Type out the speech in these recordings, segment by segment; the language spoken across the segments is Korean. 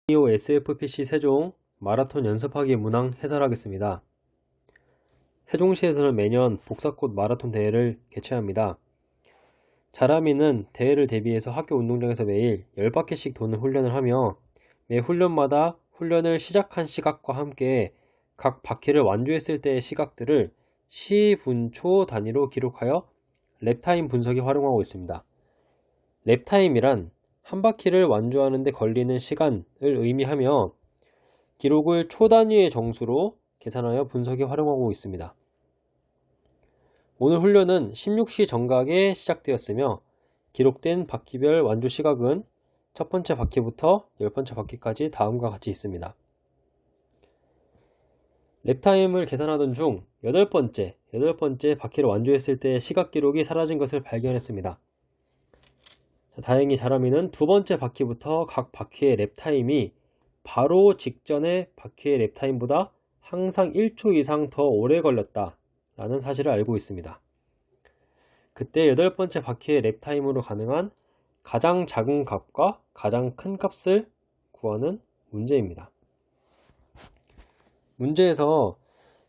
이오 SFPC 세종 마라톤 연습하기 문항 해설하겠습니다. 세종시에서는 매년 복사꽃 마라톤 대회를 개최합니다. 자라미는 대회를 대비해서 학교 운동장에서 매일 10바퀴씩 도는 훈련을 하며 매 훈련마다 훈련을 시작한 시각과 함께 각 바퀴를 완주했을 때의 시각들을 시분초 단위로 기록하여 랩타임 분석에 활용하고 있습니다. 랩타임이란 한 바퀴를 완주하는 데 걸리는 시간을 의미하며 기록을 초 단위의 정수로 계산하여 분석에 활용하고 있습니다. 오늘 훈련은 16시 정각에 시작되었으며 기록된 바퀴별 완주 시각은 첫 번째 바퀴부터 10번째 바퀴까지 다음과 같이 있습니다. 랩타임을 계산하던 중 8번째 바퀴를 완주했을 때 시각 기록이 사라진 것을 발견했습니다. 다행히 자라미는 두 번째 바퀴부터 각 바퀴의 랩타임이 바로 직전의 바퀴의 랩타임보다 항상 1초 이상 더 오래 걸렸다 라는 사실을 알고 있습니다. 그때 8번째 바퀴의 랩타임으로 가능한 가장 작은 값과 가장 큰 값을 구하는 문제입니다. 문제에서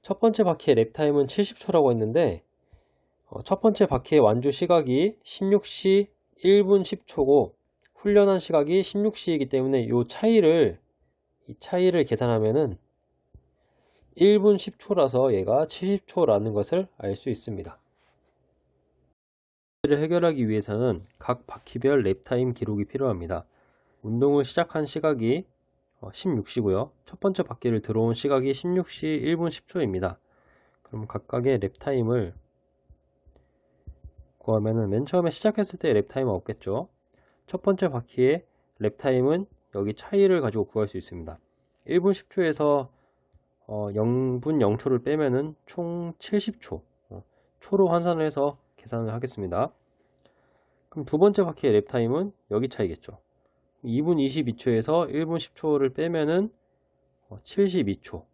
첫 번째 바퀴의 랩타임은 70초라고 했는데 첫 번째 바퀴의 완주 시각이 16시 1분 10초고 훈련한 시각이 16시이기 때문에 이 차이를 계산하면은 1분 10초라서 얘가 70초라는 것을 알 수 있습니다. 문제를 해결하기 위해서는 각 바퀴별 랩타임 기록이 필요합니다. 운동을 시작한 시각이 16시고요. 첫 번째 바퀴를 들어온 시각이 16시 1분 10초입니다. 그럼 각각의 랩타임을 구하면은 맨 처음에 시작했을 때 랩타임은 없겠죠. 첫 번째 바퀴의 랩타임은 여기 차이를 가지고 구할 수 있습니다. 1분 10초에서 0분 0초를 빼면은 총 70초 초로 환산을 해서 계산을 하겠습니다. 그럼 두 번째 바퀴의 랩타임은 여기 차이겠죠. 2분 22초에서 1분 10초를 빼면은 72초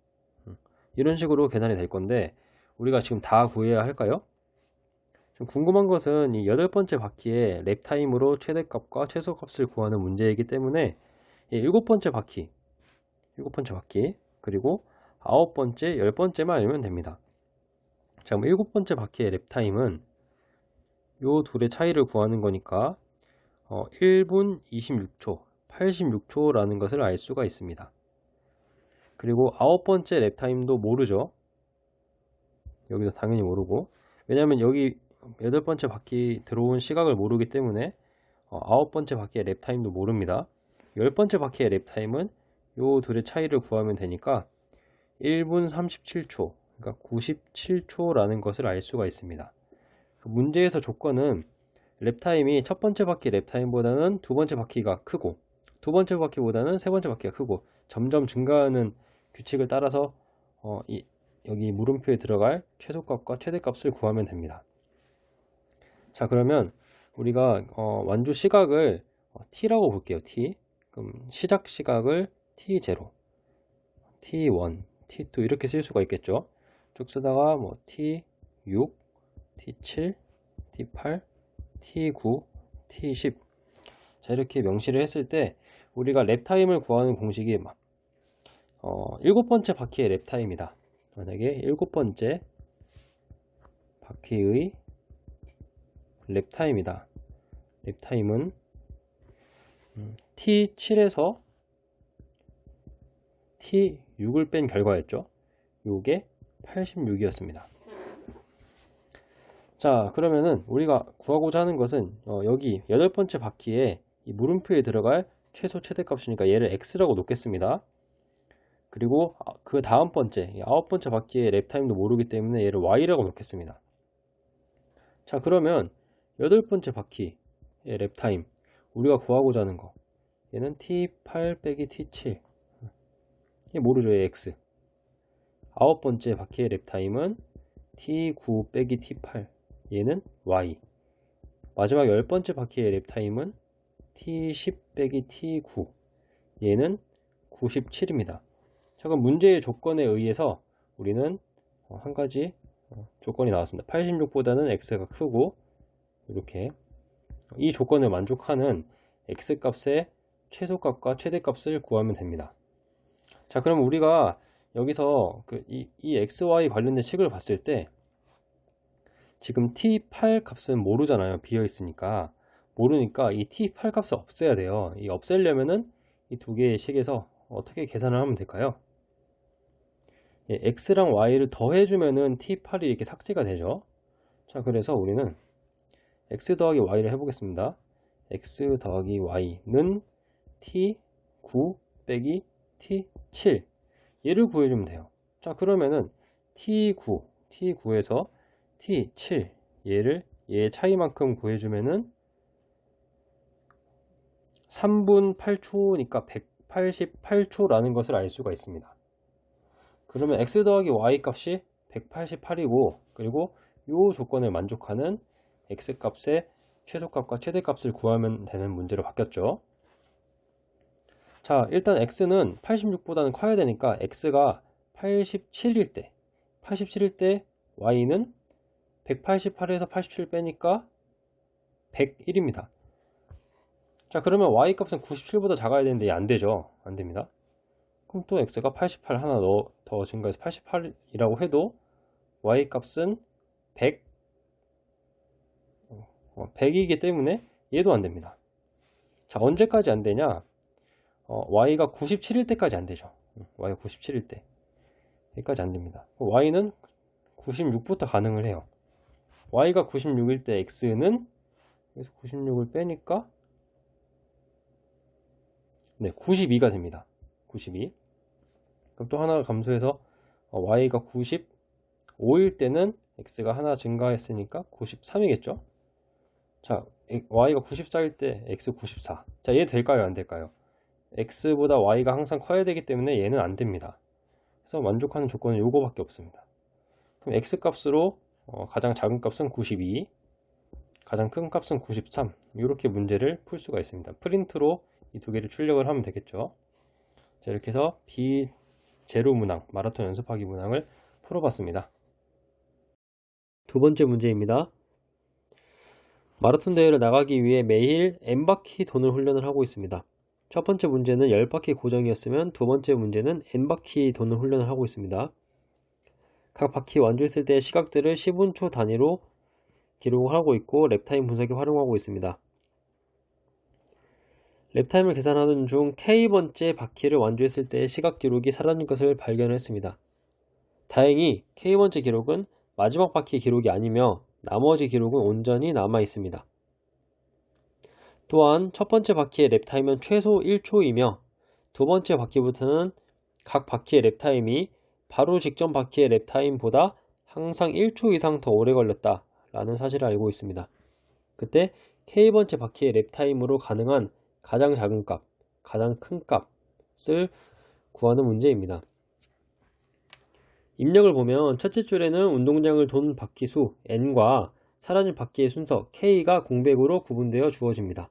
이런 식으로 계산이 될 건데 우리가 지금 다 구해야 할까요? 좀 궁금한 것은 이 8번째 바퀴의 랩타임으로 최대값과 최소값을 구하는 문제이기 때문에 7번째 바퀴 그리고 9번째, 10번째만 알면 됩니다. 자, 그럼 7번째 바퀴의 랩타임은 요 둘의 차이를 구하는 거니까 1분 26초, 86초라는 것을 알 수가 있습니다. 그리고 9번째 랩타임도 모르죠. 여기도 당연히 모르고 왜냐면 여기 8번째 바퀴 들어온 시각을 모르기 때문에 9번째 바퀴의 랩타임도 모릅니다. 10번째 바퀴의 랩타임은 요 둘의 차이를 구하면 되니까 1분 37초, 그러니까 97초라는 것을 알 수가 있습니다. 문제에서 조건은 랩타임이 첫 번째 바퀴 랩타임보다는 두 번째 바퀴가 크고 두 번째 바퀴보다는 세 번째 바퀴가 크고 점점 증가하는 규칙을 따라서 여기 물음표에 들어갈 최소값과 최대값을 구하면 됩니다. 자, 그러면 우리가 완주 시각을 t라고 볼게요. t. 그럼 시작 시각을 t0, t1, t2 이렇게 쓸 수가 있겠죠. 쭉 쓰다가 뭐 t6, t7, t8, t9, t10 자, 이렇게 명시를 했을 때 우리가 랩타임을 구하는 공식이 7번째 바퀴의 랩타임이다. 만약에 7번째 바퀴의 랩타임이다. 랩타임은 t7에서 t6을 뺀 결과였죠. 요게 86이었습니다. 자, 그러면은 우리가 구하고자 하는 것은 여기 8번째 바퀴에 이 물음표에 들어갈 최소 최대값이니까 얘를 x라고 놓겠습니다. 그리고 그 다음 번째 9번째 바퀴의 랩타임도 모르기 때문에 얘를 y라고 놓겠습니다. 자, 그러면 8번째 바퀴의 랩타임 우리가 구하고자 하는 거 얘는 t8 빼기 t7 얘 모르죠. 얘 x. 9번째 바퀴의 랩타임은 t9 빼기 t8 얘는 y. 마지막 10번째 바퀴의 랩타임은 t10 빼기 t9 얘는 97입니다. 자, 그럼 문제의 조건에 의해서 우리는 한 가지 조건이 나왔습니다. 86보다는 x가 크고 이렇게 이 조건을 만족하는 x 값의 최소값과 최대값을 구하면 됩니다. 자, 그럼 우리가 여기서 이 xy 관련된 식을 봤을 때 지금 t8 값은 모르잖아요. 비어 있으니까. 모르니까 이 t8 값을 없애야 돼요. 이 없애려면은 이 두 개의 식에서 어떻게 계산을 하면 될까요? 예, x랑 y를 더해주면은 t8이 이렇게 삭제가 되죠. 자, 그래서 우리는 x 더하기 y를 해보겠습니다. x 더하기 y는 t9 빼기 t7 얘를 구해주면 돼요. 자, 그러면은 t9에서 t7 얘의 차이만큼 구해주면은 3분 8초니까 188초라는 것을 알 수가 있습니다. 그러면 x 더하기 y 값이 188이고, 그리고 이 조건을 만족하는 x 값의 최소값과 최대값을 구하면 되는 문제로 바뀌었죠. 자, 일단 x는 86보다는 커야 되니까 x가 87일 때 y는 188에서 87 빼니까 101입니다. 자, 그러면 y 값은 97보다 작아야 되는데 안 되죠. 안 됩니다. 그럼 또 x가 88 하나 더 증가해서 88이라고 해도 y 값은 100이기 때문에 얘도 안 됩니다. 자, 언제까지 안 되냐? y가 97일 때까지 안 되죠. y가 97일 때까지 안 됩니다. y는 96부터 가능을 해요. y가 96일 때 x는 여기서 96을 빼니까 92가 됩니다. 92. 그럼 또 하나 감소해서 y가 95일 때는 x가 하나 증가했으니까 93이겠죠? 자, y가 94일 때 x 94. 자, 얘 될까요? 안 될까요? x보다 y가 항상 커야 되기 때문에 얘는 안 됩니다. 그래서 만족하는 조건은 요거밖에 없습니다. 그럼 x 값으로 가장 작은 값은 92, 가장 큰 값은 93. 이렇게 문제를 풀 수가 있습니다. 프린트로 이 두 개를 출력을 하면 되겠죠. 자, 이렇게 해서 비제로 문항, 마라톤 연습하기 문항을 풀어봤습니다. 두 번째 문제입니다. 마라톤 대회를 나가기 위해 매일 n바퀴 도는 훈련을 하고 있습니다. 첫 번째 문제는 10바퀴 고정이었으면 두 번째 문제는 n바퀴 도는 훈련을 하고 있습니다. 각 바퀴 완주했을 때의 시각들을 10분초 단위로 기록을 하고 있고 랩타임 분석에 활용하고 있습니다. 랩타임을 계산하는 중 K번째 바퀴를 완주했을 때의 시각 기록이 사라진 것을 발견했습니다. 다행히 K번째 기록은 마지막 바퀴 기록이 아니며 나머지 기록은 온전히 남아 있습니다. 또한 첫 번째 바퀴의 랩타임은 최소 1초이며 두 번째 바퀴부터는 각 바퀴의 랩타임이 바로 직전 바퀴의 랩타임보다 항상 1초 이상 더 오래 걸렸다 라는 사실을 알고 있습니다. 그때 K번째 바퀴의 랩타임으로 가능한 가장 작은 값, 가장 큰 값을 구하는 문제입니다. 입력을 보면 첫째 줄에는 운동장을 돈 바퀴 수 n과 사라진 바퀴의 순서 k가 공백으로 구분되어 주어집니다.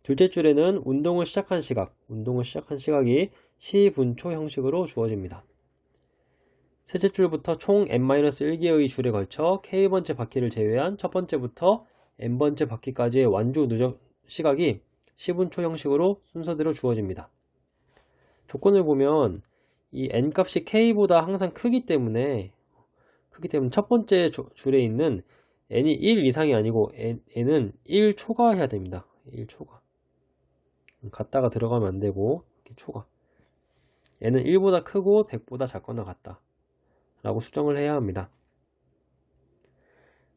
둘째 줄에는 운동을 시작한 시각이 시분초 형식으로 주어집니다. 셋째 줄부터 총 n-1개의 줄에 걸쳐 k번째 바퀴를 제외한 첫 번째부터 n번째 바퀴까지의 완주 누적 시각이 시분초 형식으로 순서대로 주어집니다. 조건을 보면 이 n값이 k보다 항상 크기 때문에 첫 번째 줄에 있는 n이 1 이상이 아니고 n은 1초가 해야 됩니다. 1초가. 같다가 들어가면 안 되고 초가. n은 1보다 크고 100보다 작거나 같다 라고 수정을 해야 합니다.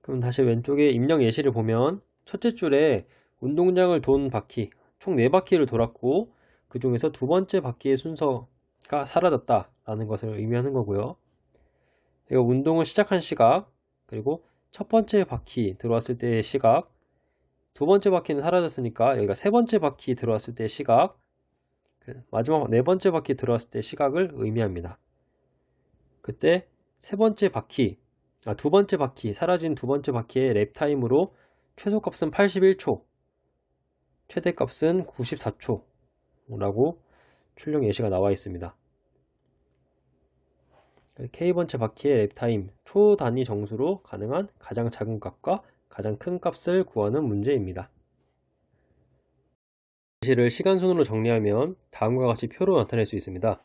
그럼 다시 왼쪽에 입력 예시를 보면 첫째 줄에 운동장을 돈 바퀴 총 4바퀴를 돌았고 그 중에서 두 번째 바퀴의 순서가 사라졌다 라는 것을 의미하는 거고요. 그리고 운동을 시작한 시각, 그리고 첫 번째 바퀴 들어왔을 때의 시각, 두 번째 바퀴는 사라졌으니까 여기가 세 번째 바퀴 들어왔을 때의 시각, 마지막 네 번째 바퀴 들어왔을 때의 시각을 의미합니다. 그때 두 번째 바퀴, 사라진 두 번째 바퀴의 랩타임으로 최소값은 81초, 최대값은 94초라고 출력 예시가 나와 있습니다. K번째 바퀴의 랩타임 초 단위 정수로 가능한 가장 작은 값과 가장 큰 값을 구하는 문제입니다. 예시를 시간순으로 정리하면 다음과 같이 표로 나타낼 수 있습니다.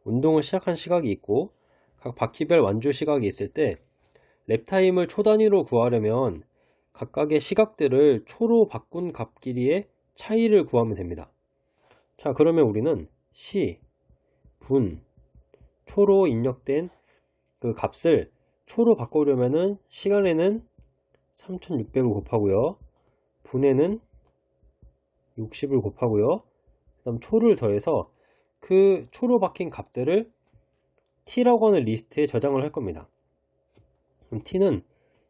운동을 시작한 시각이 있고 각 바퀴별 완주 시각이 있을 때 랩타임을 초 단위로 구하려면 각각의 시각들을 초로 바꾼 값 길이의 차이를 구하면 됩니다. 자, 그러면 우리는 시, 분, 초로 입력된 그 값을 초로 바꾸려면은 시간에는 3600을 곱하고요. 분에는 60을 곱하고요. 그 다음 초를 더해서 그 초로 바뀐 값들을 t라고 하는 리스트에 저장을 할 겁니다. 그럼 t는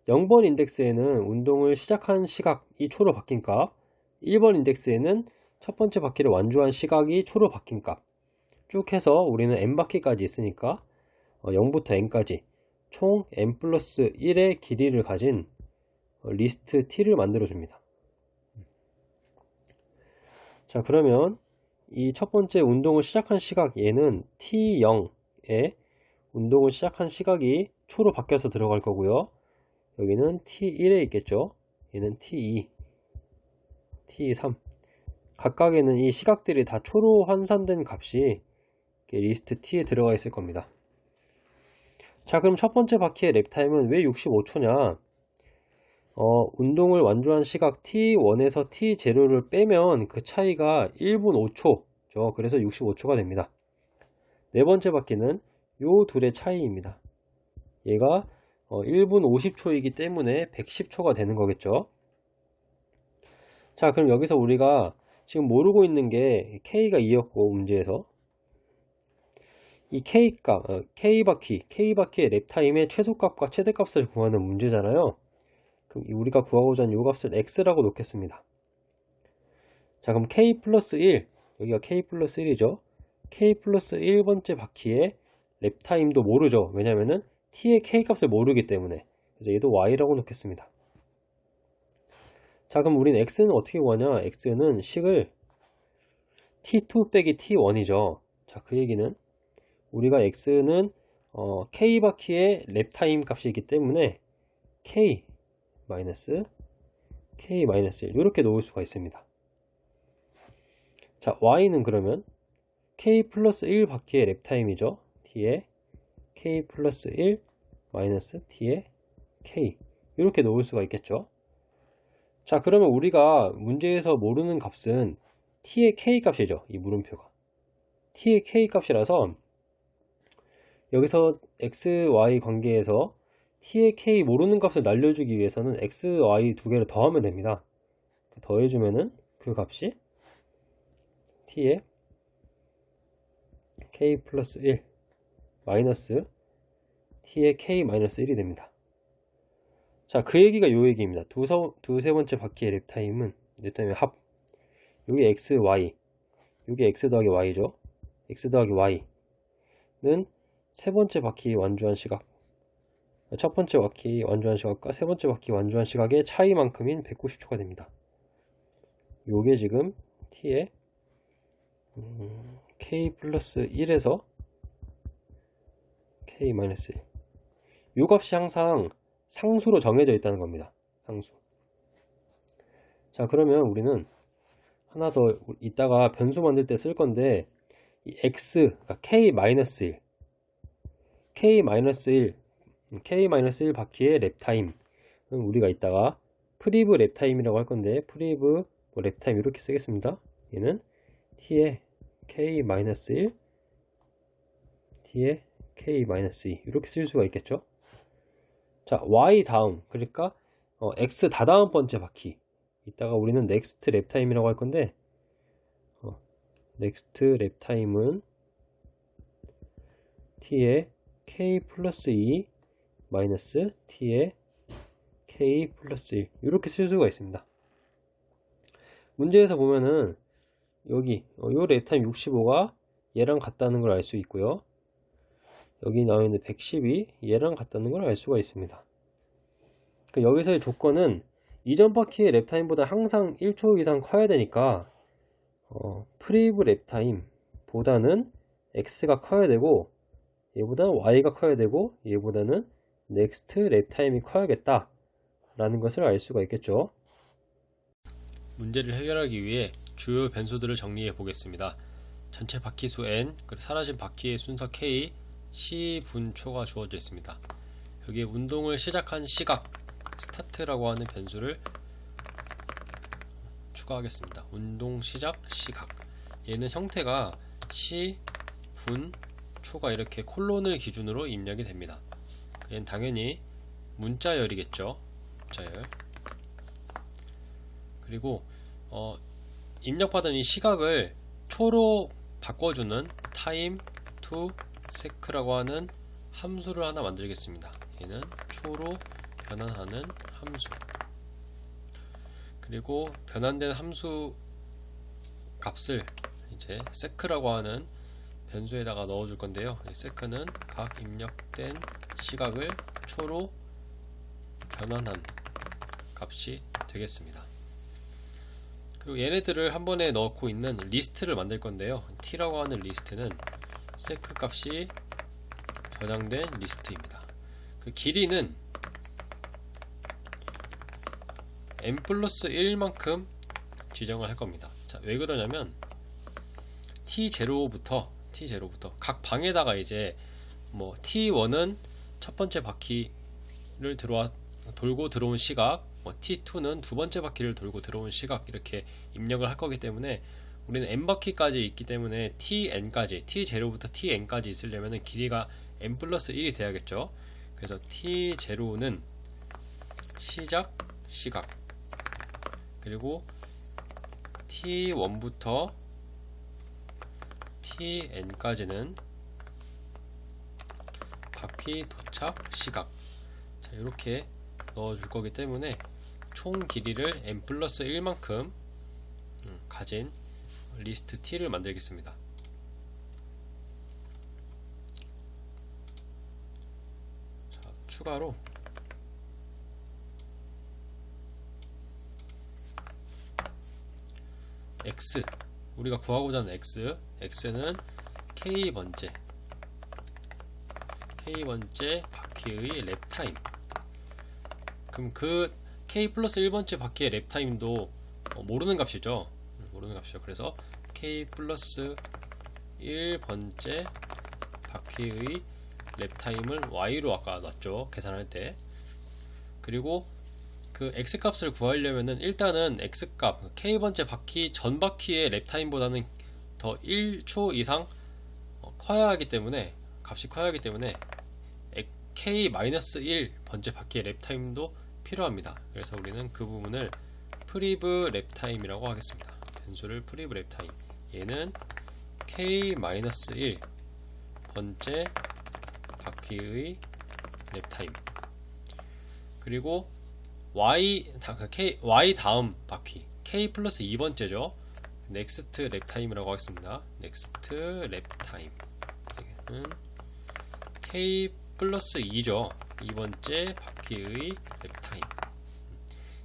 0번 인덱스에는 운동을 시작한 시각이 초로 바뀐 값, 1번 인덱스에는 첫 번째 바퀴를 완주한 시각이 초로 바뀐 값, 쭉 해서 우리는 n바퀴까지 있으니까 0부터 n까지 총 n 플러스 1의 길이를 가진 리스트 t를 만들어 줍니다. 자, 그러면 이 첫 번째 운동을 시작한 시각 얘는 t0에 운동을 시작한 시각이 초로 바뀌어서 들어갈 거고요. 여기는 t1에 있겠죠. 얘는 t2, t3 각각에는 이 시각들이 다 초로 환산된 값이 리스트 t에 들어가 있을 겁니다. 자, 그럼 첫 번째 바퀴의 랩타임은 왜 65초냐? 운동을 완주한 시각 t1에서 t0를 빼면 그 차이가 1분 5초죠. 그래서 65초가 됩니다. 네 번째 바퀴는 요 둘의 차이입니다. 얘가 1분 50초이기 때문에 110초가 되는 거겠죠. 자, 그럼 여기서 우리가 지금 모르고 있는 게 K가 2였고 문제에서 이 K값, K바퀴의 랩타임의 최소값과 최대값을 구하는 문제잖아요. 그럼 우리가 구하고자 하는 이 값을 X라고 놓겠습니다. 자, 그럼 K 플러스 1, 여기가 K 플러스 1이죠. K 플러스 1번째 바퀴의 랩타임도 모르죠. 왜냐면은 T의 K값을 모르기 때문에. 그래서 얘도 Y라고 놓겠습니다. 자, 그럼 우린 X는 어떻게 구하냐? X는 식을 T2 빼기 T1이죠. 자, 그 얘기는 우리가 X는 K바퀴의 랩타임 값이기 때문에 K 마이너스 1 이렇게 놓을 수가 있습니다. 자, Y는 그러면 K 플러스 1 바퀴의 랩타임이죠. T에 K 플러스 1 마이너스 T에 K 이렇게 놓을 수가 있겠죠. 자, 그러면 우리가 문제에서 모르는 값은 T의 K 값이죠. 이 물음표가 T의 K 값이라서 여기서 x, y 관계에서 t의 k 모르는 값을 날려주기 위해서는 x, y 두 개를 더하면 됩니다. 더해주면은 그 값이 t의 k 플러스 1 마이너스 t의 k 마이너스 1이 됩니다. 자, 그 얘기가 요 얘기입니다. 두세 번째 바퀴의 랩타임은 합. 여기 x, y, 여기 x 더하기 y죠. x 더하기 y는 세 번째 바퀴 완주한 시각, 첫 번째 바퀴 완주한 시각과 세 번째 바퀴 완주한 시각의 차이만큼인 190초가 됩니다. 요게 지금 t의 k 플러스 1에서 k 마이너스 1. 요 값이 항상 상수로 정해져 있다는 겁니다. 상수. 자, 그러면 우리는 하나 더 이따가 변수 만들 때 쓸 건데 이 x, 그러니까 k 마이너스 1 K-1 바퀴의 랩타임 우리가 이따가 프리브 랩타임이라고 할 건데 프리브 랩타임 이렇게 쓰겠습니다. 얘는 t의 K-1 t의 K-2 이렇게 쓸 수가 있겠죠. 자, Y 다음, 그러니까 X 다다음 번째 바퀴 이따가 우리는 next 랩타임이라고 할 건데 next 랩타임은 t의 k 플러스 2 마이너스 t의 k 플러스 1 이렇게 쓸 수가 있습니다. 문제에서 보면은 여기 요 랩타임 65가 얘랑 같다는 걸 알 수 있고요. 여기 나와 있는 110이 얘랑 같다는 걸 알 수가 있습니다. 여기서의 조건은 이전 바퀴의 랩타임보다 항상 1초 이상 커야 되니까 프리브 랩타임 보다는 x가 커야 되고 얘보다는 y가 커야 되고 얘보다는 next 랩타임이 커야겠다 라는 것을 알 수가 있겠죠. 문제를 해결하기 위해 주요 변수들을 정리해 보겠습니다. 전체 바퀴수 n, 그리고 사라진 바퀴의 순서 k, c분초가 주어져 있습니다. 여기에 운동을 시작한 시각, 스타트라고 하는 변수를 추가하겠습니다. 운동 시작 시각. 얘는 형태가 시, 분, 초가 이렇게 콜론을 기준으로 입력이 됩니다. 얘는 당연히 문자열이겠죠. 문자열. 그리고 입력받은 이 시각을 초로 바꿔주는 time to sec라고 하는 함수를 하나 만들겠습니다. 얘는 초로 변환하는 함수. 그리고 변환된 함수 값을 이제 sec라고 하는 변수에다가 넣어줄 건데요. sec는 각 입력된 시각을 초로 변환한 값이 되겠습니다. 그리고 얘네들을 한 번에 넣고 있는 리스트를 만들 건데요. t라고 하는 리스트는 sec 값이 저장된 리스트입니다. 그 길이는 n 플러스 1만큼 지정을 할 겁니다. 자, 왜 그러냐면 t0부터 각 방에다가 이제 뭐 t1은 첫 번째 바퀴를 돌고 들어온 시각, t2는 두 번째 바퀴를 돌고 들어온 시각, 이렇게 입력을 할 거기 때문에 우리는 n바퀴까지 있기 때문에 tn까지, t0부터 tn까지 있으려면 길이가 n 플러스 1이 돼야겠죠. 그래서 t0는 시작 시각, 그리고 t1부터 tn까지는 바퀴 도착 시각. 자, 이렇게 넣어줄 거기 때문에 총 길이를 n 플러스 1만큼 가진 리스트 t를 만들겠습니다. 자, 추가로 x, 우리가 구하고자 하는 x는 k번째 바퀴의 랩타임. 그럼 그 k 플러스 1번째 바퀴의 랩타임도 모르는 값이죠. 그래서 k 플러스 1번째 바퀴의 랩타임을 y로 아까 놨죠, 계산할 때. 그리고 그 x 값을 구하려면은 일단은 x 값, k번째 바퀴 전 바퀴의 랩타임보다는 더 1초 이상 값이 커야 하기 때문에 k-1 번째 바퀴의 랩타임도 필요합니다. 그래서 우리는 그 부분을 프리브 랩타임이라고 하겠습니다. 변수를 프리브 랩타임. 얘는 k-1 번째 바퀴의 랩타임. 그리고 y 다음 바퀴 k 플러스 2번째죠. 넥스트 랩타임이라고 하겠습니다. 넥스트 랩타임. k 플러스 2죠. 2번째 바퀴의 랩타임.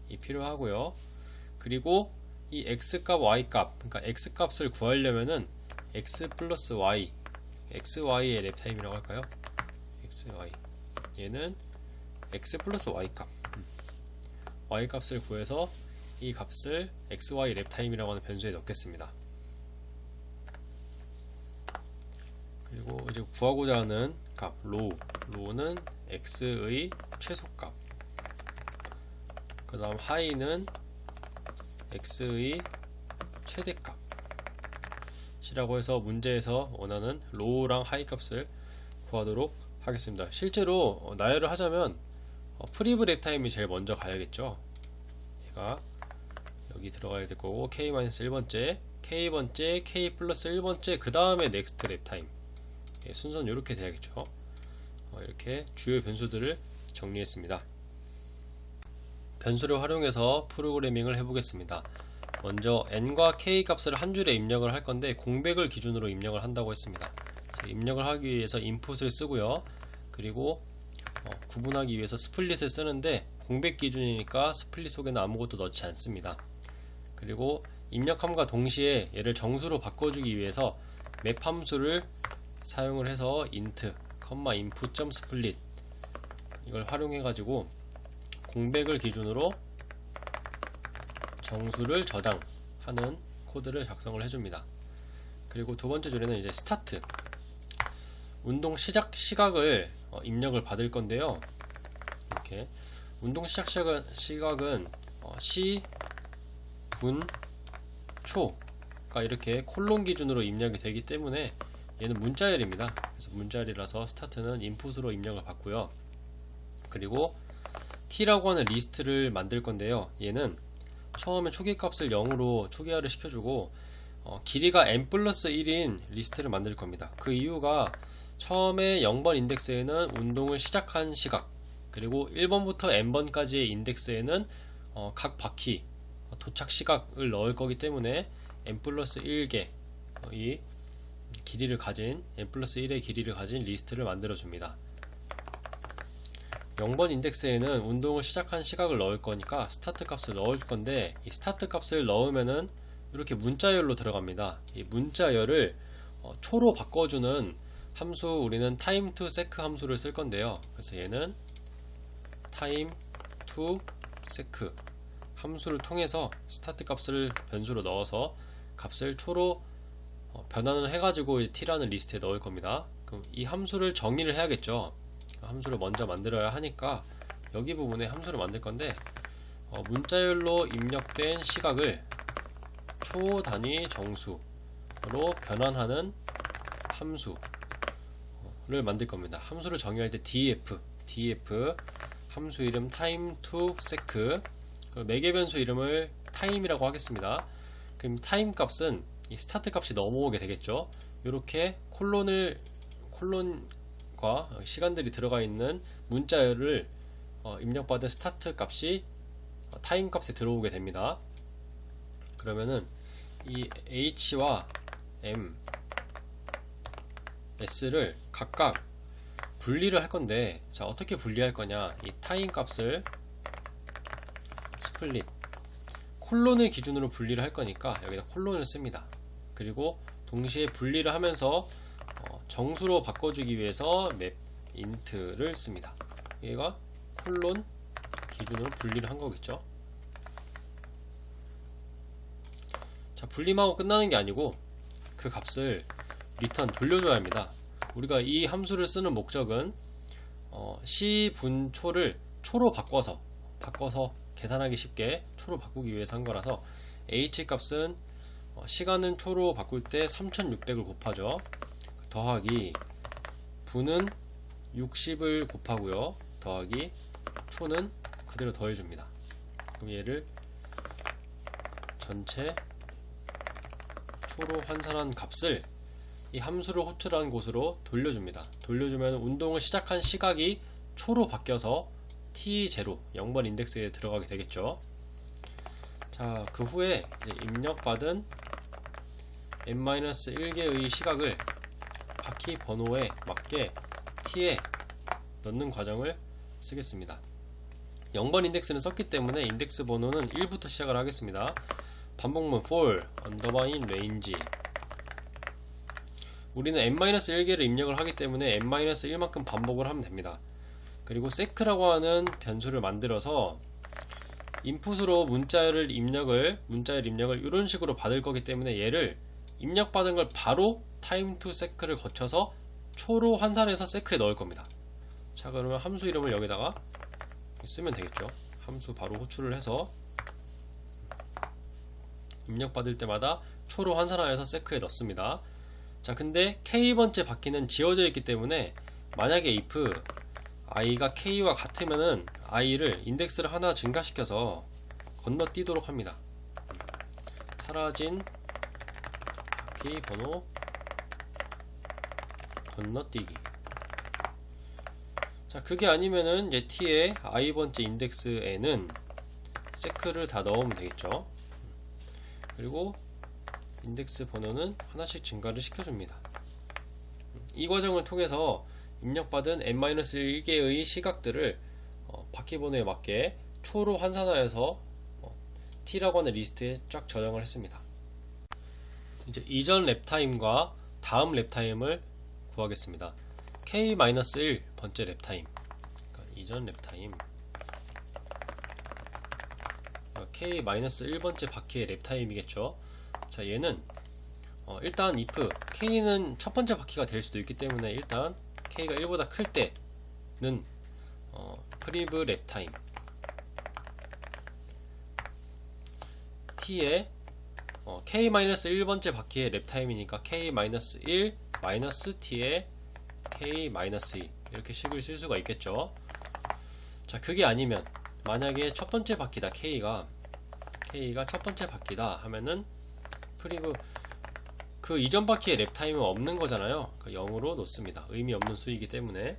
이 필요하고요. 그리고 이 x값, y값, 그러니까 x값을 구하려면은 x 플러스 y, xy의 랩타임이라고 할까요? xy. 얘는 x 플러스 y값. y값을 구해서 이 값을 xy 랩타임이라고 하는 변수에 넣겠습니다. 그리고 이제 구하고자 하는 값, 로우는 x의 최소값, 그 다음 하이는 x의 최대값 이라고 해서 문제에서 원하는 로우랑 하이 값을 구하도록 하겠습니다. 실제로 나열을 하자면 프리브 랩타임이 제일 먼저 가야겠죠. 얘가 여기 들어가야 될 거고, k-1번째, k번째, k 플러스 1번째, 그 다음에 넥스트 랩타임. 순서는 이렇게 돼야겠죠. 이렇게 주요 변수들을 정리했습니다. 변수를 활용해서 프로그래밍을 해보겠습니다. 먼저 n과 k 값을 한 줄에 입력을 할 건데 공백을 기준으로 입력을 한다고 했습니다. 입력을 하기 위해서 인풋을 쓰고요. 그리고 구분하기 위해서 스플릿을 쓰는데 공백 기준이니까 스플릿 속에는 아무것도 넣지 않습니다. 그리고 입력함과 동시에 얘를 정수로 바꿔주기 위해서 맵 함수를 사용을 해서 int, input.split 이걸 활용해 가지고 공백을 기준으로 정수를 저장하는 코드를 작성을 해줍니다. 그리고 두 번째 줄에는 이제 스타트, 운동 시작 시각을 입력을 받을 건데요. 이렇게 운동 시작 시각은 시, 분, 초가 이렇게 콜론 기준으로 입력이 되기 때문에 얘는 문자열입니다. 그래서 문자열이라서 스타트는 인풋으로 입력을 받고요. 그리고 t라고 하는 리스트를 만들 건데요. 얘는 처음에 초기값을 0으로 초기화를 시켜주고 길이가 n+1인 리스트를 만들 겁니다. 그 이유가 처음에 0번 인덱스에는 운동을 시작한 시각, 그리고 1번부터 n번까지의 인덱스에는 각 바퀴 도착 시각을 넣을 거기 때문에 n+1개 이 길이를 가진 n+1의 길이를 가진 리스트를 만들어 줍니다. 0번 인덱스에는 운동을 시작한 시각을 넣을 거니까 스타트 값을 넣을 건데, 이 스타트 값을 넣으면은 이렇게 문자열로 들어갑니다. 이 문자열을 초로 바꿔주는 함수, 우리는 time to sec 함수를 쓸 건데요. 그래서 얘는 time to sec 함수를 통해서 스타트 값을 변수로 넣어서 값을 초로 변환을 해가지고 t라는 리스트에 넣을 겁니다. 그럼 이 함수를 정의를 해야겠죠. 함수를 먼저 만들어야 하니까 여기 부분에 함수를 만들 건데, 문자열로 입력된 시각을 초 단위 정수로 변환하는 함수를 만들 겁니다. 함수를 정의할 때 df 함수 이름 time to sec, 매개 변수 이름을 time이라고 하겠습니다. 그럼 time 값은 이 스타트 값이 넘어오게 되겠죠. 이렇게 콜론과 시간들이 들어가 있는 문자열을 입력받은 스타트 값이 타임 값에 들어오게 됩니다. 그러면은 이 h와 m, s를 각각 분리를 할 건데, 자, 어떻게 분리할 거냐? 이 타임 값을 스플릿, 콜론을 기준으로 분리를 할 거니까 여기다 콜론을 씁니다. 그리고 동시에 분리를 하면서 정수로 바꿔주기 위해서 map int를 씁니다. 얘가 콜론 기준으로 분리를 한 거겠죠. 자, 분리하고 끝나는 게 아니고 그 값을 리턴 돌려줘야 합니다. 우리가 이 함수를 쓰는 목적은 시 분 초를 초로 바꿔서 계산하기 쉽게 초로 바꾸기 위해서 한 거라서, h 값은 시간은 초로 바꿀 때 3600을 곱하죠. 더하기 분은 60을 곱하고요. 더하기 초는 그대로 더해줍니다. 그럼 얘를 전체 초로 환산한 값을 이 함수를 호출한 곳으로 돌려줍니다. 돌려주면 운동을 시작한 시각이 초로 바뀌어서 t0, 0번 인덱스에 들어가게 되겠죠. 자, 그 후에 이제 입력받은 n-1개의 시각을 바퀴 번호에 맞게 t에 넣는 과정을 쓰겠습니다. 0번 인덱스는 썼기 때문에 인덱스 번호는 1부터 시작을 하겠습니다. 반복문 for underline range, 우리는 n-1개를 입력을 하기 때문에 n-1만큼 반복을 하면 됩니다. 그리고 sec라고 하는 변수를 만들어서 인풋으로 문자열 입력을 이런 식으로 받을 거기 때문에 얘를 입력받은 걸 바로 time to sec를 거쳐서 초로 환산해서 sec에 넣을 겁니다. 자, 그러면 함수 이름을 여기다가 쓰면 되겠죠. 함수 바로 호출을 해서 입력받을 때마다 초로 환산하여서 sec에 넣습니다. 자, 근데 k번째 바퀴는 지워져 있기 때문에 만약에 if i가 k와 같으면은 i를 인덱스를 하나 증가시켜서 건너뛰도록 합니다. 사라진 바퀴 번호 건너뛰기. 자, 그게 아니면은 이제 t의 i번째 인덱스에는 sec를 다 넣으면 되겠죠. 그리고 인덱스 번호는 하나씩 증가를 시켜줍니다. 이 과정을 통해서 입력받은 n-1개의 시각들을 바퀴 번호에 맞게 초로 환산하여서 t라고 하는 리스트에 쫙 저장을 했습니다. 이제 이전 랩타임과 다음 랩타임을 구하겠습니다. k-1 번째 랩타임, 그러니까 이전 랩타임, k-1번째 바퀴의 랩타임이겠죠. 자, 얘는 일단 if k는 첫 번째 바퀴가 될 수도 있기 때문에 일단 k가 1보다 클 때는 프리브 랩타임 t에 k-1번째 바퀴의 랩타임이니까 k-1 마이너스 t에 k-2 이렇게 식을 쓸 수가 있겠죠. 자, 그게 아니면 만약에 첫 번째 바퀴다, k가 첫 번째 바퀴다 하면은 프리브 그 이전 바퀴의 랩타임은 없는 거잖아요. 0으로 놓습니다. 의미 없는 수이기 때문에.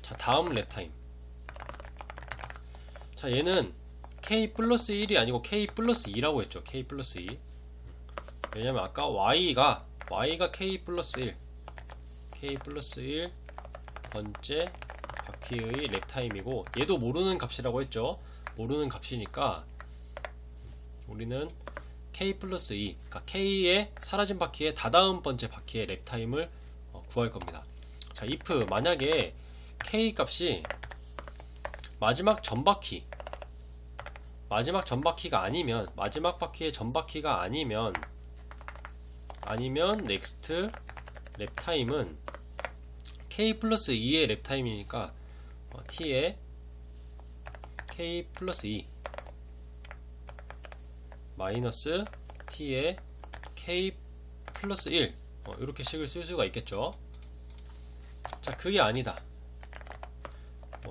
자, 다음 랩타임. 자, 얘는 k 플러스 1이 아니고 k 플러스 2라고 했죠. k 플러스 2. 왜냐면 아까 y가 k 플러스 1 k 플러스 1 번째 바퀴의 랩타임이고, 얘도 모르는 값이라고 했죠. 모르는 값이니까 우리는 k 플러스 2, 그러니까 k의 사라진 바퀴의 다다음 번째 바퀴의 랩타임을 구할 겁니다. 자, if 만약에 k 값이 마지막 전바퀴가 아니면, 마지막 바퀴의 전바퀴가 아니면 next 랩타임은 k 플러스 2의 랩타임이니까 t에 k 플러스 2 마이너스 t에 k 플러스 1 이렇게 식을 쓸 수가 있겠죠. 자, 그게 아니다.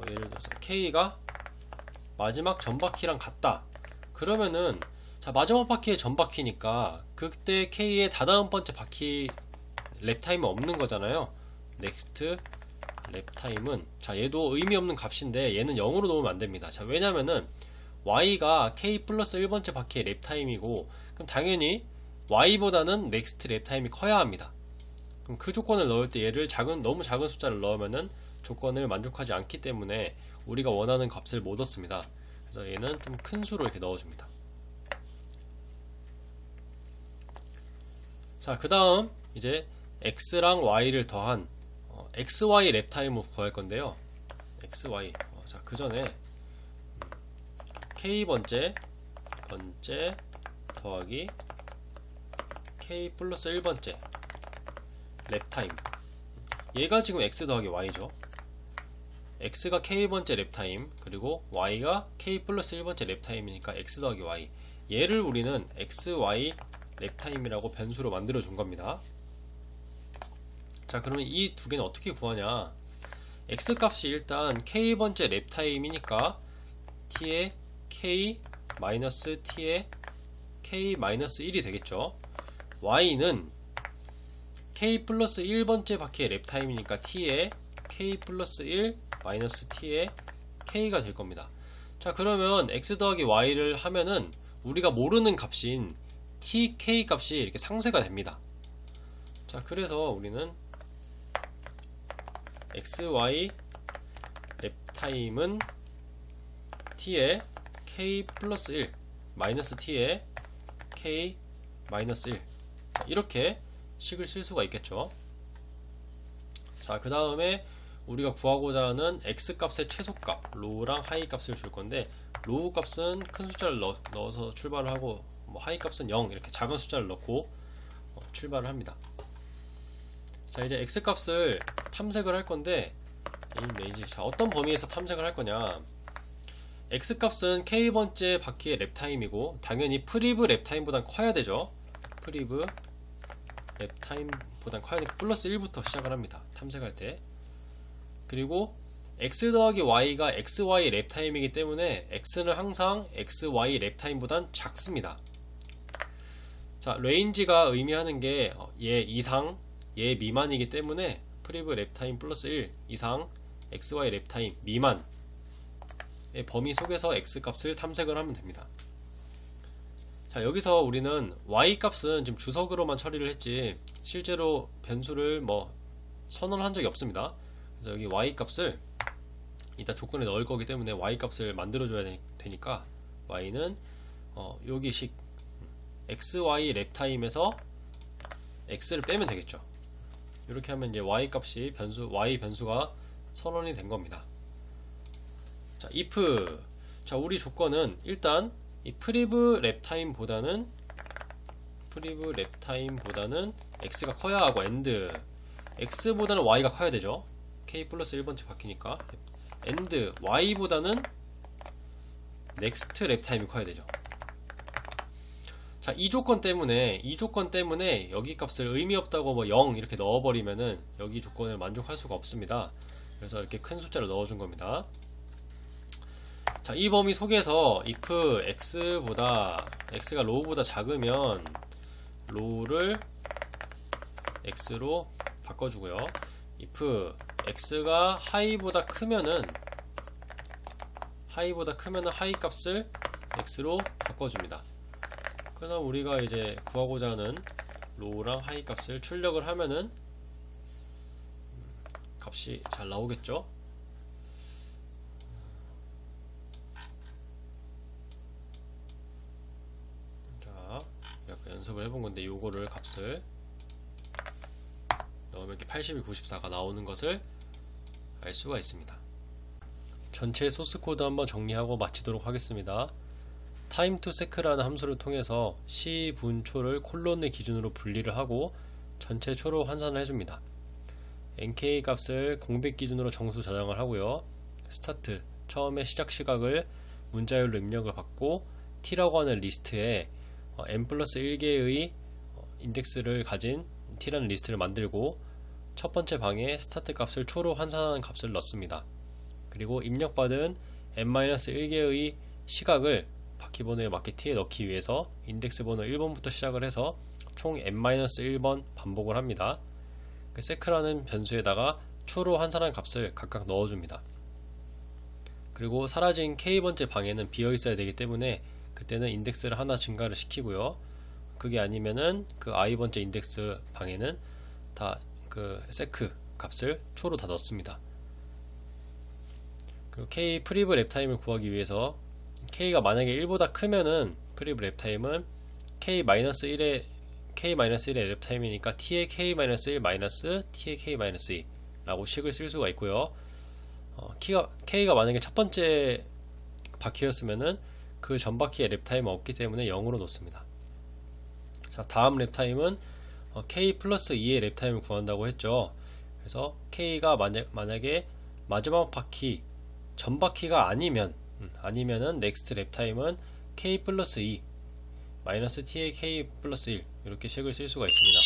예를 들어서 k가 마지막 전바퀴랑 같다. 그러면은 자, 마지막 바퀴의 전바퀴니까 그때 k의 다다음 번째 바퀴 랩타임은 없는 거잖아요. next 랩타임은, 자, 얘도 의미 없는 값인데 얘는 0으로 놓으면 안 됩니다. 자, 왜냐면은 y가 k 플러스 1번째 바퀴의 랩타임이고, 그럼 당연히 y보다는 next 랩타임이 커야 합니다. 그럼 그 조건을 넣을 때 얘를 너무 작은 숫자를 넣으면은 조건을 만족하지 않기 때문에 우리가 원하는 값을 못 얻습니다. 그래서 얘는 좀 큰 수로 이렇게 넣어줍니다. 자, 그 다음 이제 x랑 y를 더한 xy 랩타임을 구할 건데요. xy. 자, 그 전에 k번째 더하기 k 플러스 1번째 랩타임. 얘가 지금 x 더하기 y죠. x가 k번째 랩타임, 그리고 y가 k 플러스 1번째 랩타임이니까 x 더하기 y. 얘를 우리는 xy 랩타임이라고 변수로 만들어 준 겁니다. 자, 그러면 이 두 개는 어떻게 구하냐. x 값이 일단 k번째 랩타임이니까 t에 k 마이너스 t에 k 마이너스 1이 되겠죠. y는 k 플러스 1번째 바퀴의 랩타임이니까 t에 k 플러스 1 마이너스 t에 k가 될 겁니다. 자, 그러면 x 더하기 y를 하면은 우리가 모르는 값인 tk 값이 이렇게 상쇄가 됩니다. 자, 그래서 우리는 xy 랩타임은 t에 k 플러스 1 마이너스 t에 k 마이너스 1 이렇게 식을 쓸 수가 있겠죠. 자, 그 다음에 우리가 구하고자 하는 x 값의 최소값 로우랑 하이 값을 줄 건데, 로우 값은 큰 숫자를 넣어서 출발을 하고, 하이 값은 0 이렇게 작은 숫자를 넣고 출발을 합니다. 자, 이제 x 값을 탐색을 할 건데, 자, 어떤 범위에서 탐색을 할 거냐. x 값은 k번째 바퀴의 랩타임이고 당연히 프리브 랩타임보단 커야 되죠. 프리브 랩타임보단 커야 되고 플러스 1부터 시작을 합니다. 탐색할 때. 그리고 x 더하기 y가 xy 랩타임이기 때문에 x는 항상 xy 랩타임보단 작습니다. 자, 레인지가 의미하는 게 얘 이상, 얘 미만이기 때문에 프리브 랩타임 플러스 1 이상 xy 랩타임 미만의 범위 속에서 x 값을 탐색을 하면 됩니다. 자, 여기서 우리는 y 값은 지금 주석으로만 처리를 했지 실제로 변수를 선언한 적이 없습니다. 그래서 여기 y 값을 이따 조건에 넣을 거기 때문에 y 값을 만들어 줘야 되니까 y는 여기식 xy 랩타임에서 x를 빼면 되겠죠. 이렇게 하면 이제 y 값이 y 변수가 선언이 된 겁니다. 자, if. 자, 우리 조건은 일단 이 프리브 랩타임보다는 프리브 랩타임보다는 x가 커야 하고 and x보다는 y가 커야 되죠. k 플러스 1번째 바뀌니까 and y보다는 next 랩타임이 커야 되죠. 자, 이 조건 때문에 여기 값을 의미 없다고 뭐 0 이렇게 넣어버리면은 여기 조건을 만족할 수가 없습니다. 그래서 이렇게 큰 숫자를 넣어준 겁니다. 자, 이 범위 속에서 if x가 low보다 작으면 low를 x로 바꿔주고요. if x가 high보다 크면은 high 값을 x로 바꿔줍니다. 그럼 우리가 이제 구하고자 하는 low랑 high 값을 출력을 하면은 값이 잘 나오겠죠. 자, 약간 연습을 해본 건데 요거를 값을 넣으면 이렇게 81, 94가 나오는 것을 알 수가 있습니다. 전체 소스 코드 한번 정리하고 마치도록 하겠습니다. time2sec라는 함수를 통해서 c분초를 콜론의 기준으로 분리를 하고 전체 초로 환산을 해줍니다. nk 값을 공백 기준으로 정수 저장을 하고요. start 처음에 시작 시각을 문자열로 입력을 받고 t라고 하는 리스트에 n 플러스 1개의 인덱스를 가진 t라는 리스트를 만들고 첫 번째 방에 start 값을 초로 환산하는 값을 넣습니다. 그리고 입력받은 n-1개의 시각을 바퀴번호에 맞게 t에 넣기 위해서 인덱스 번호 1번부터 시작을 해서 총 n-1번 반복을 합니다. 그 sec라는 변수에다가 초로 환산한 값을 각각 넣어줍니다. 그리고 사라진 k번째 방에는 비어 있어야 되기 때문에 그때는 인덱스를 하나 증가를 시키고요. 그게 아니면은 그 i번째 인덱스 방에는 다 그 sec 값을 초로 다 넣습니다. 그리고 k 프리브 랩타임을 구하기 위해서 k가 만약에 1보다 크면은 프리브 랩타임은 k-1의 랩타임이니까 t의 k-1 마이너스 t의 k-2 라고 식을 쓸 수가 있고요. k가 만약에 첫 번째 바퀴였으면은 그 전 바퀴의 랩타임은 없기 때문에 0으로 놓습니다. 자, 다음 랩타임은 k 플러스 2의 랩타임을 구한다고 했죠. 그래서 k가 만약에 마지막 바퀴 전 바퀴가 아니면은 next 랩타임은 k 플러스 2 마이너스 t의 k 플러스 1 이렇게 식을 쓸 수가 있습니다.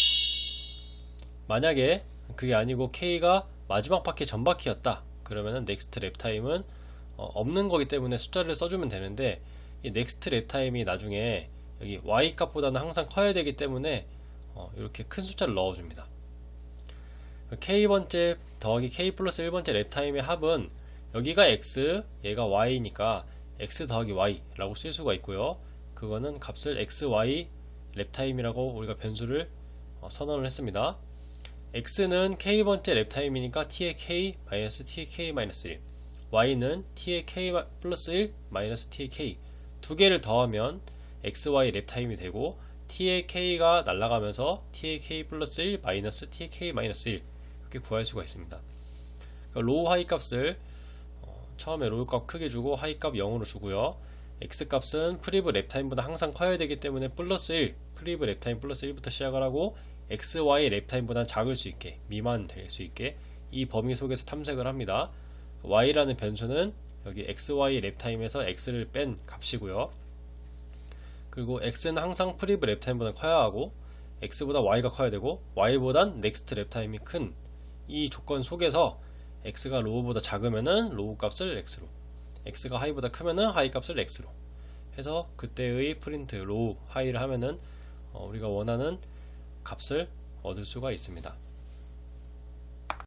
만약에 그게 아니고 k가 마지막 바퀴 전 바퀴였다 그러면은 next 랩타임은 없는 거기 때문에 숫자를 써주면 되는데 이 next 랩타임이 나중에 여기 y 값보다는 항상 커야 되기 때문에 이렇게 큰 숫자를 넣어줍니다. k번째 더하기 k 플러스 1번째 랩타임의 합은 여기가 x, 얘가 y니까 x 더하기 y 라고 쓸 수가 있고요. 그거는 값을 xy 랩타임이라고 우리가 변수를 선언을 했습니다. x는 k번째 랩타임이니까 t의 k 마이너스 t의 k 마이너스 1 y는 t의 k 플러스 1 마이너스 t의 k 두 개를 더하면 xy 랩타임이 되고 t의 k가 날아가면서 t의 k 플러스 1 마이너스 t의 k 마이너스 1 이렇게 구할 수가 있습니다. 그러니까 로우 하이 값을 처음에 로우 값 크게 주고 하이 값 0으로 주고요. x 값은 프리브 랩타임보다 항상 커야 되기 때문에 플러스 1 프리브 랩타임 플러스 1부터 시작을 하고 xy 랩타임보다 작을 수 있게 미만 될 수 있게 이 범위 속에서 탐색을 합니다. y라는 변수는 여기 xy 랩타임에서 x를 뺀 값이고요. 그리고 x는 항상 프리브 랩타임보다 커야 하고 x보다 y가 커야 되고 y보단 넥스트 랩타임이 큰 이 조건 속에서 x가 로우보다 작으면은 로우 값을 x로 x가 하이보다 크면은 하이 값을 x로 해서 그때의 프린트 로우 하이를 하면은 우리가 원하는 값을 얻을 수가 있습니다.